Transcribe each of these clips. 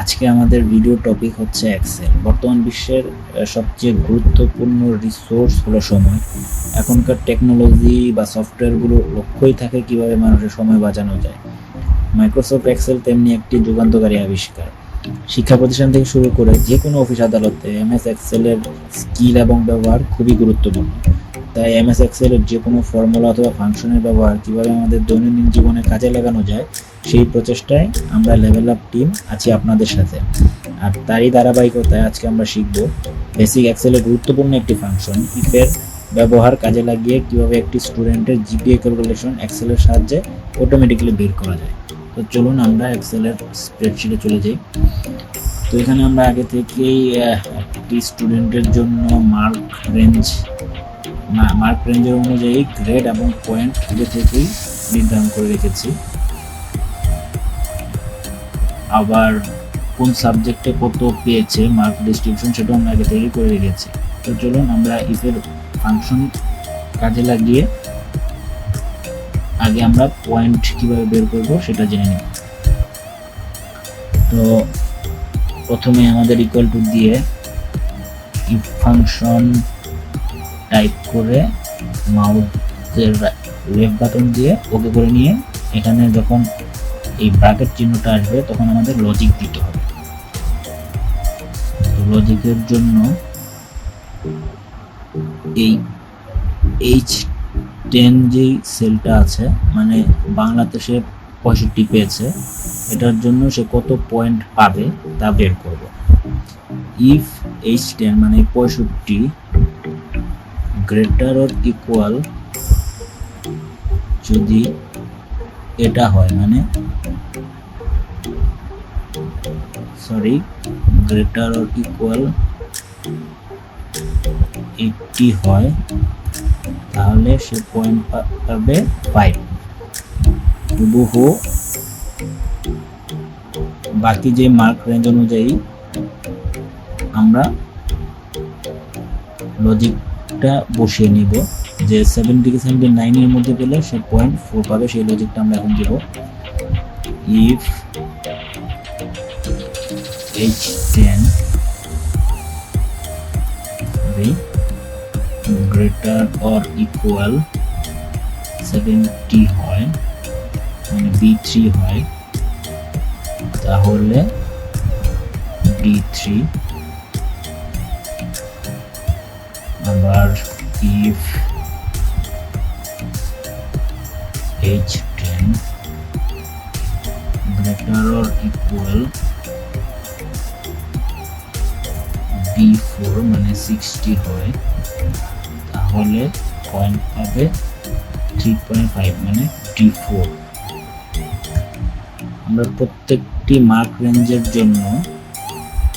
আজকে আমাদের video topic হচ্ছে এক্সেল। বর্তমান বিশ্বের সবচেয়ে গুরুত্বপূর্ণ রিসোর্স হলো সময়। এখনকার টেকনোলজি বা সফটওয়্যারগুলোর লক্ষ্যই থাকে কিভাবে মানুষের সময় বাঁচানো যায়। মাইক্রোসফট এক্সেল তেমনি একটি যুগান্তকারী আবিষ্কার। শিক্ষা প্রতিষ্ঠান থেকে শুরু করে যে কোনো অফিস আদালতে এমএস এক্সেলের স্কিল এবং ব্যবহার খুবই গুরুত্বপূর্ণ। তাই এমএস এক্সেলের যে কোনো ফর্মুলা অথবা ফাংশনের ব্যবহার কীভাবে আমাদের দৈনন্দিন জীবনে কাজে লাগানো যায় সেই প্রচেষ্টায় আমরা লেভেল আপ টিম আছি আপনাদের সাথে। আর তারই ধারাবাহিকতায় আজকে আমরা শিখব বেসিক এক্সেলের গুরুত্বপূর্ণ একটি ফাংশন ইফের ব্যবহার কাজে লাগিয়ে কীভাবে একটি স্টুডেন্টের জিপিএ ক্যালকুলেশন এক্সেলের সাহায্যে অটোমেটিক্যালি বের করা যায়। তো চলুন আমরা এক্সেলের স্প্রেডশিটে চলে যাই। তো এখানে আমরা আগে থেকেই একটি স্টুডেন্টের জন্য মার্ক রেঞ্জের অনুযায়ী গ্রেড এবং পয়েন্ট আগে থেকেই নির্ধারণ করে রেখেছি। আবার কোন সাবজেক্টে কত পেয়েছে মার্ক ডিস্ট্রিবিউশন সেটাও আমরা আগে থেকেই করে রেখেছি। তো চলুন আমরা ইফের ফাংশন কাজে লাগিয়ে আগে আমরা পয়েন্ট কিভাবে বের করব সেটা জেনে নিই। তো প্রথমে আমাদের ইকুয়াল টু দিয়ে ইফ ফাংশন টাইপ করে মাউসের লেফট বাটন দিয়ে ওকে করে নিয়ে এখানে যখন এই ব্র্যাকেট চিহ্নটা আসবে তখন আমাদের লজিক দিতে হবে। তো লজিকের জন্য এই H10 যে সেলটা আছে, মানে বাংলাতে সে 65 পেয়েছে, এটার জন্য সে কত পয়েন্ট পাবে তা বের করব। ইফ H10 মানে 65 গ্রেটার অর ইকুয়াল যদি এটা হয়, মানে গ্রেটার অর ইকুয়াল 80 হয়, তাহলে সে পয়েন্ট পাবে 5। হুবহু বাকি যে মার্ক রেঞ্জ অনুযায়ী আমরা লজিকটা বসিয়ে নিব যে 70 থেকে 79 এর মধ্যে পেলে সে 0.4 পাবে। সেই লজিকটা আমরা এখন দিব। If H10 greater or equal 70 হয়, মানে B3 হয়, তাহলে D3। আবার if H10 greater or equal B4 মানে 60 হয়, তাহলে পয়েন্ট পাবে 3.5 মানে D4। আমরা প্রত্যেকটি মার্ক রেঞ্জের জন্য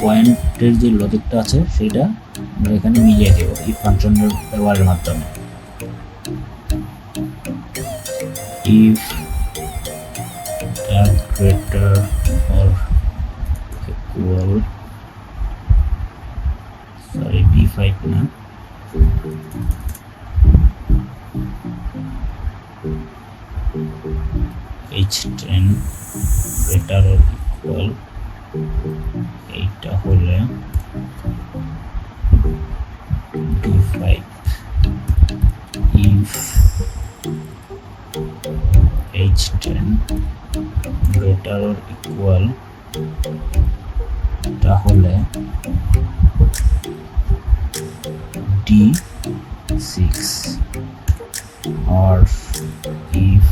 পয়েন্টের যে লজিকটা আছে সেটা আমরা এখানে মিলিয়ে দেব এই ফাংশনের ব্যবহারের মাধ্যমে। If greater or equal B5 না, H10 গ্রেটার অর ইকুয়াল এইটা হলে B5। If H10 greater or equal তাহলে D6, or if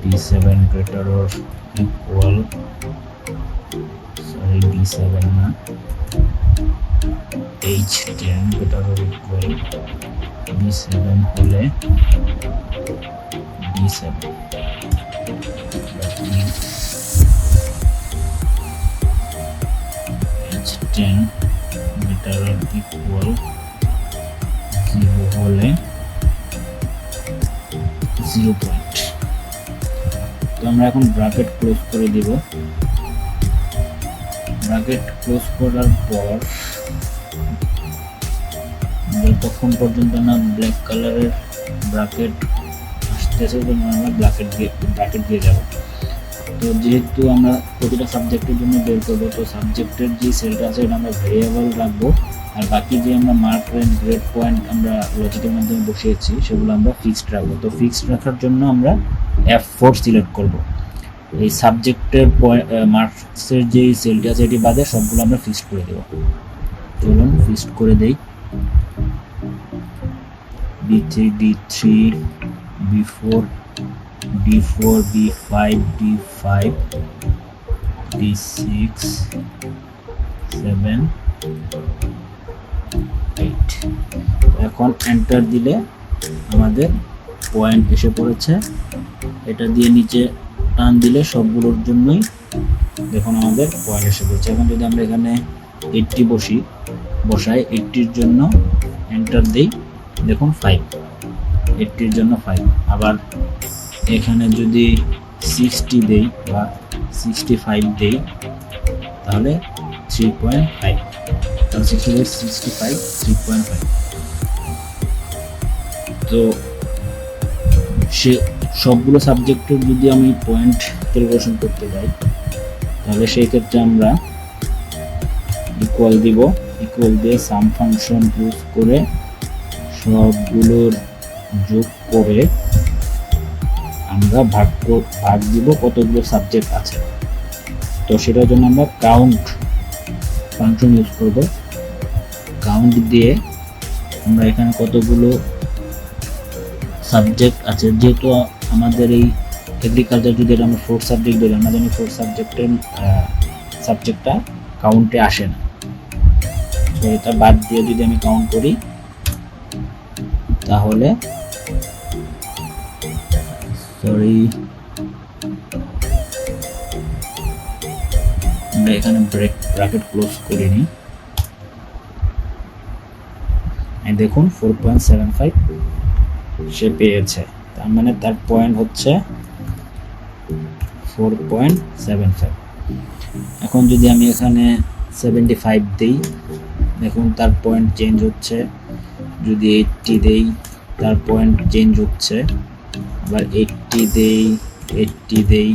B7 greater or equal B7 না, H10 greater or equal B7 হলে B7। H10 greater or equal 0 হলে 0 point. তো আমরা এখন ব্র্যাকেট ক্লোজ করে দিব। ব্র্যাকেট ক্লোজ করার পর যতক্ষণ পর্যন্ত না ব্ল্যাক কালারের ব্র্যাকেট আসতেছে আমরা ব্র্যাকেট দিয়ে যাব। তো যেহেতু আমরা প্রতিটা সাবজেক্টের জন্য বের করবো, তো সাবজেক্টের যে সেলটা আছে এটা আমরা ভেরিয়েবল রাখবো, আর বাকি যে আমরা মার্ক রেঞ্জ গ্রেড পয়েন্ট আমরা লজিকের মাধ্যমে বসিয়েছি সেগুলো আমরা ফিক্সড রাখবো। তো ফিক্সড রাখার জন্য আমরা F4 সিলেক্ট করব। এই সাবজেক্টের মার্কসের যে সেলটা আছে এটি বাদে সবগুলো আমরা ফিক্সড করে দেবো। চলুন ফিক্সড করে দেই। B3 D3 B4 D4 B5 D5 D6 7 8। এখন এন্টার দিলে আমাদের পয়েন্ট এসে পড়েছে। এটা দিয়ে নিচে টান দিলে সবগুলোর জন্যই দেখুন আমাদের পয়েন্ট এসে পড়েছে। এখন যদি আমরা এখানে 80 বসাই, 80-র জন্য এন্টার দিই, দেখুন 5, 80-র জন্য 5। আবার এখানে যদি 60 দেই বা 65 দেই তাহলে 3.5, তাহলে 65 3.5। তো সে সবগুলো সাবজেক্টের যদি আমি পয়েন্ট ক্যালকুলেশন করতে যাই তাহলে সেই ক্ষেত্রে আমরা ইকুয়াল দিব, ইকুয়াল দিয়ে সাম ফাংশন ইউজ করে সবগুলোর যোগ করে আমরা ভাগ দিব কতগুলো সাবজেক্ট আছে। তো সেটার জন্য আমরা কাউন্ট ফাংশন ইউজ করব। কাউন্ট দিয়ে আমরা এখানে কতগুলো সাবজেক্ট আছে, যেহেতু আমাদের এই এগ্রিকালচার যদি আমরা 4 সাবজেক্ট ধরি, আমরা জানি 4 সাবজেক্টটা কাউন্টে আসে না। তো এটা বাদ দিয়ে যদি আমি কাউন্ট করি তাহলে আমরা এখানে ব্র্যাকেট ক্লোজ করিনি, দেখুন 4.75 সে পেয়েছে। তার মানে তার পয়েন্ট হচ্ছে 4.75। এখন যদি আমি এখানে 75 দেই, দেখুন তার পয়েন্ট চেঞ্জ হচ্ছে। যদি 80 দেই তার পয়েন্ট চেঞ্জ হচ্ছে। আবার 80 দেই,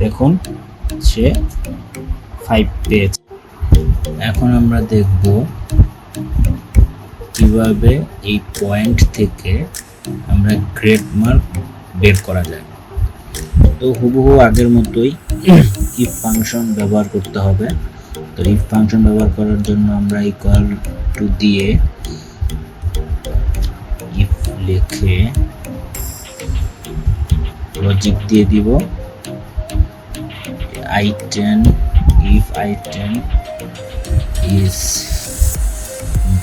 দেখুন সে 5 পেয়েছে। এখন আমরা দেখব কিভাবে এই পয়েন্ট থেকে আমরা গ্রেড মার্ক বের করা যায়। তো হুবহু আগের মতোই ইফ ফাংশন ব্যবহার করতে হবে। তো ইফ ফাংশন ব্যবহার করার জন্য আমরা ইকুয়াল টু দিয়ে ইফ লিখে লজিক দিয়ে দিব I10 if I10 is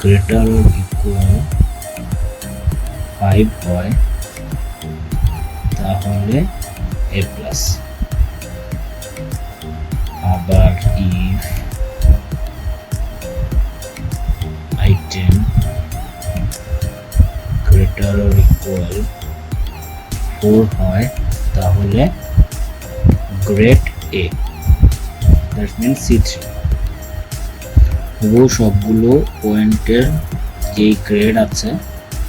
greater or equal 5 হয় তাহলে A+। আবার if I10 greater or equal 4 হয় তাহলে grade A, that means C3। সবগুলো পয়েন্টের যে গ্রেড আছে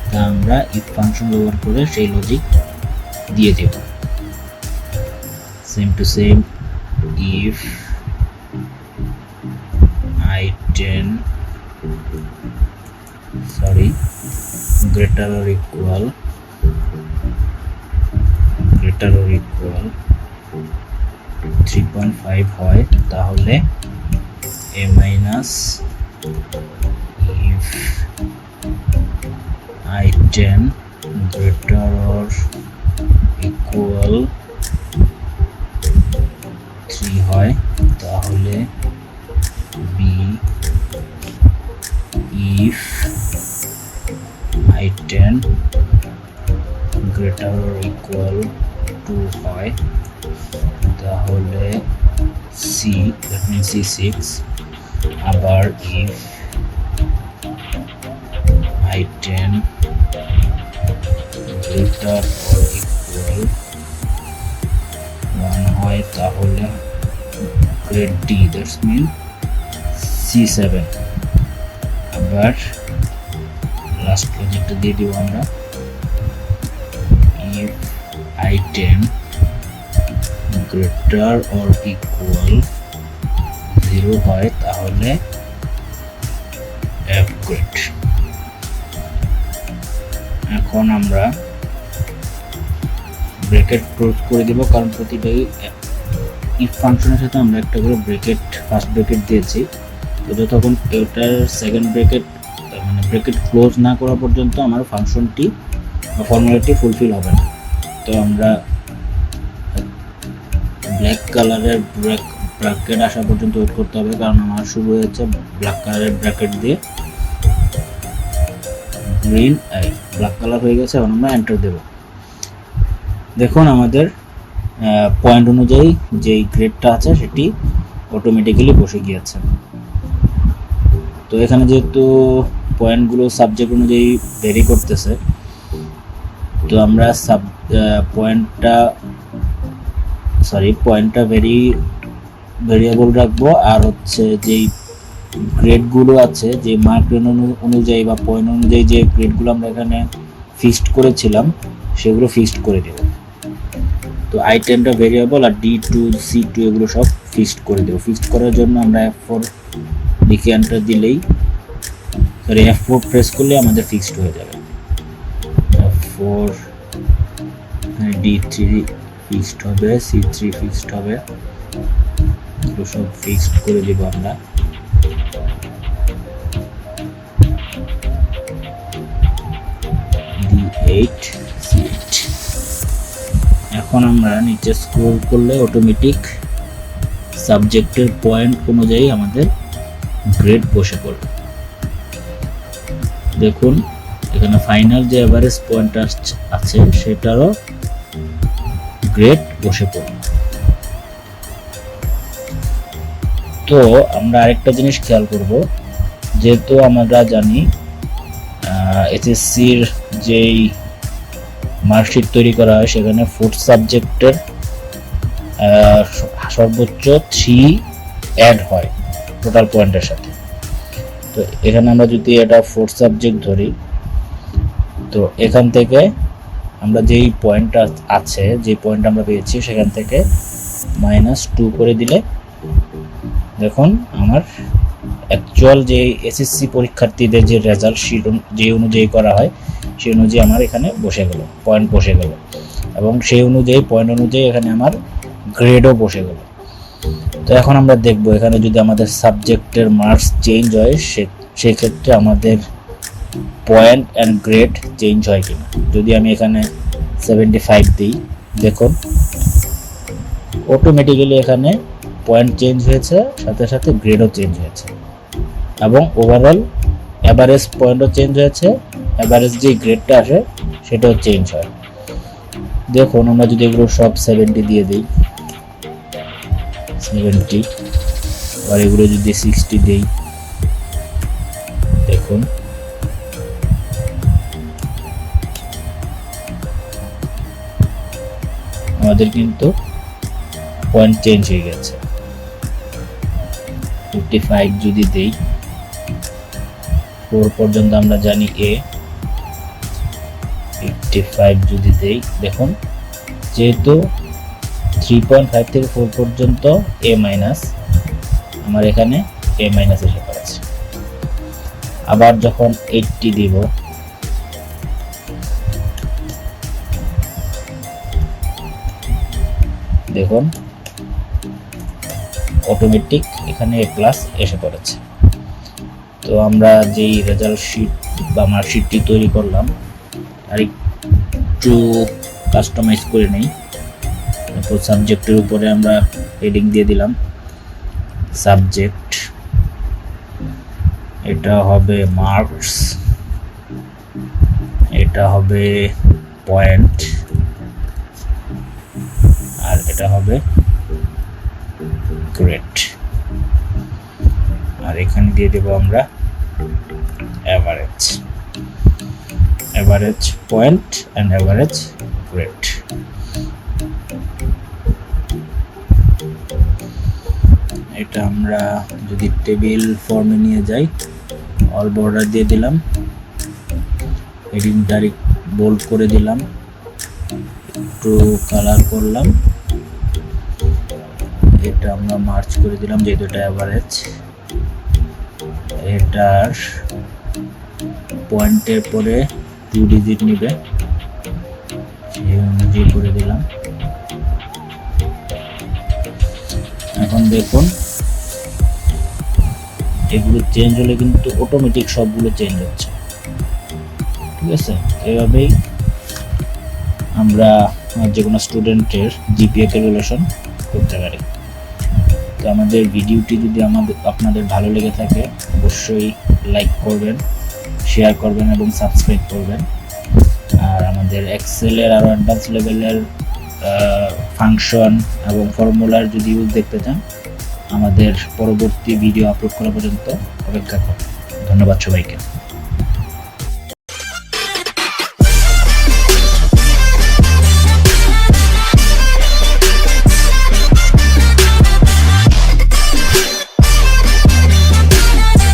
তা আমরা ইফ ফাংশন ব্যবহার করে সেই লজিক দিয়ে দেব। Same to same if I10 greater or equal 3.5 হয় তাহলে A minus if I10 greater or equal 3 হয় তাহলে B if I10 greater or equal 2 হয় তাহলে C, that means C6। আবার if I10 greater or equal 1 হয় তাহলে grade D, that means C7। আবার লাস্ট লজিকটা দিয়ে দিব আমরা if I10 greater or equal 0 হয় তাহলে f গ্রেড। এখন আমরা ব্র্যাকেট ক্লোজ করে দিব, কারণ প্রতিটাই ইফ ফাংশনের সাথে আমরা একটা করে ব্র্যাকেট ফার্স্ট ব্র্যাকেট দিয়েছি। তো যতক্ষণ এটার সেকেন্ড ব্র্যাকেট মানে ব্র্যাকেট ক্লোজ না করা পর্যন্ত আমার ফাংশনটি বা ফর্মুলাটি ফুলফিল হবে না। তো আমরা ব্ল্যাক কালারের ব্র্যাকেট আসা পর্যন্ত ওয়েট করতে হবে, কারণ আমার শুরু হয়েছে ব্ল্যাক কালারের ব্র্যাকেট দিয়ে। গ্রিন ব্ল্যাক কালার হয়ে গেছে, এখন আমরা এন্টার দেব। দেখুন আমাদের পয়েন্ট অনুযায়ী যেই গ্রেডটা আছে সেটি অটোমেটিক্যালি বসে গিয়েছে। তো এখানে যেহেতু পয়েন্টগুলো সাবজেক্ট অনুযায়ী ভেরি করতেছে, তো আমরা পয়েন্টটা ভেরিয়েবল রাখবো। আর হচ্ছে যেই গ্রেডগুলো আছে, যে মার্ক অনুযায়ী বা পয়েন্ট অনুযায়ী যে গ্রেডগুলো আমরা এখানে ফিক্সড করেছিলাম সেগুলো ফিক্সড করে দেব। তো i10টা ভেরিয়েবল আর d2 c2 এগুলো সব ফিক্সড করে দেব। ফিক্সড করার জন্য আমরা f4 লিখে এন্টার দিলেই f4 প্রেস করলে আমাদের ফিক্সড হয়ে যাবে। f4 d3 ফিক্সড হবে, c3 ফিক্সড হবে, এগুলো সব ফিক্সড করে দেব আমরা। d8 c8। এখন আমরা নিচে স্ক্রল করলে অটোমেটিক সাবজেক্টের পয়েন্ট অনুযায়ী আমাদের গ্রেড বসে পড়বে। দেখুন এখানে ফাইনাল যে এভারেজ পয়েন্ট আছে সেটারও গ্রেড বসে পড়বে। তো আমরা আরেকটা জিনিস খেয়াল করব, যেহেতু আমরা জানি এসএসসির যেই মার্কশিট তৈরি করা হয় সেখানে ফোর্থ সাবজেক্টের সর্বোচ্চ 3 অ্যাড হয় টোটাল পয়েন্টের সাথে। তো এখানে আমরা যদি এটা ফোর্থ সাবজেক্ট ধরি, তো এখান থেকে আমরা যেই পয়েন্টটা আছে, যে পয়েন্ট আমরা পেয়েছি সেখান থেকে -2 করে দিলে দেখুন আমার অ্যাকচুয়াল যে এসএসসি পরীক্ষার্থীদের যে রেজাল্ট শিট যে অনুযায়ী করা হয় সেই অনুযায়ী আমার এখানে বসে গেল, পয়েন্ট বসে গেল, এবং সেই অনুযায়ী পয়েন্ট অনুযায়ী এখানে আমার গ্রেডও বসে গেল। তো এখন আমরা দেখব এখানে যদি আমাদের সাবজেক্টের মার্কস চেঞ্জ হয় সেই ক্ষেত্রে আমাদের পয়েন্ট অ্যান্ড গ্রেড চেঞ্জ হয় কিনা। যদি আমি এখানে 75 দিই, দেখুন অটোমেটিক্যালি এখানে পয়েন্ট চেঞ্জ হয়েছে, সাথে সাথে গ্রেডও চেঞ্জ হয়েছে, এবং ওভারঅল অ্যাভারেজ পয়েন্টও চেঞ্জ হয়েছে, অ্যাভারেজ যে গ্রেডটা আসে সেটাও চেঞ্জ হয়। দেখুন আমরা যদি এগুলো সব 70 দিয়ে দিই, 70, আর এগুলো যদি 60 দিই, দেখুন আমাদের কিন্তু পয়েন্ট চেঞ্জ হয়ে গেছে। 55 যদি দেই, 4 পর্যন্ত আমরা জানি a, 55 যদি দেই, দেখুন যেহেতু 3.5 থেকে 4 পর্যন্ত a মাইনাস, আমার এখানে a মাইনাস এসে পড়েছে। আবার যখন 80 দিব, দেখুন অটোমেটিক এখানে a প্লাস এসে পড়েছে। তো আমরা যেই রেজাল্ট শিট বা মার্কশিটটি তৈরি করলাম আর একটু কাস্টমাইজ করে নেই। তারপর সাবজেক্টের উপরে আমরা হেডিং দিয়ে দিলাম সাবজেক্ট, এটা হবে মার্কস, এটা হবে পয়েন্ট, আর এটা হবে গ্রেড, আর এখানে দিয়ে দেব আমরা average point and average grade. এটা আমরা যদি টেবিল ফর্মে নিয়ে যাই, অল বর্ডার দিয়ে দিলাম, হেডিং ডাইরেক্ট বোল্ড করে দিলাম, একটু কালার করলাম, এটা আমরা মার্চ করে দিলাম যেহেতু এটা অ্যাভারেজ। এটার পয়েন্টের পরে 2 ডিজিট নিবে, সেই অনুযায়ী করে দিলাম। এখন দেখুন এগুলো চেঞ্জ হলে কিন্তু অটোমেটিক সবগুলো চেঞ্জ হচ্ছে, ঠিক আছে। এভাবেই আমরা যে কোনো স্টুডেন্টের জিপিএ ক্যালকুলেশন করতে পারি। তো আমাদের ভিডিওটি যদি আপনাদের ভালো লেগে থাকে অবশ্যই লাইক করবেন, শেয়ার করবেন এবং সাবস্ক্রাইব করবেন। আর আমাদের এক্সেলের আরও অ্যাডভান্স লেভেলের ফাংশন এবং ফর্মুলার যদি ইউজ দেখতে চান আমাদের পরবর্তী ভিডিও আপলোড করা পর্যন্ত অপেক্ষা করুন। ধন্যবাদ সবাইকে।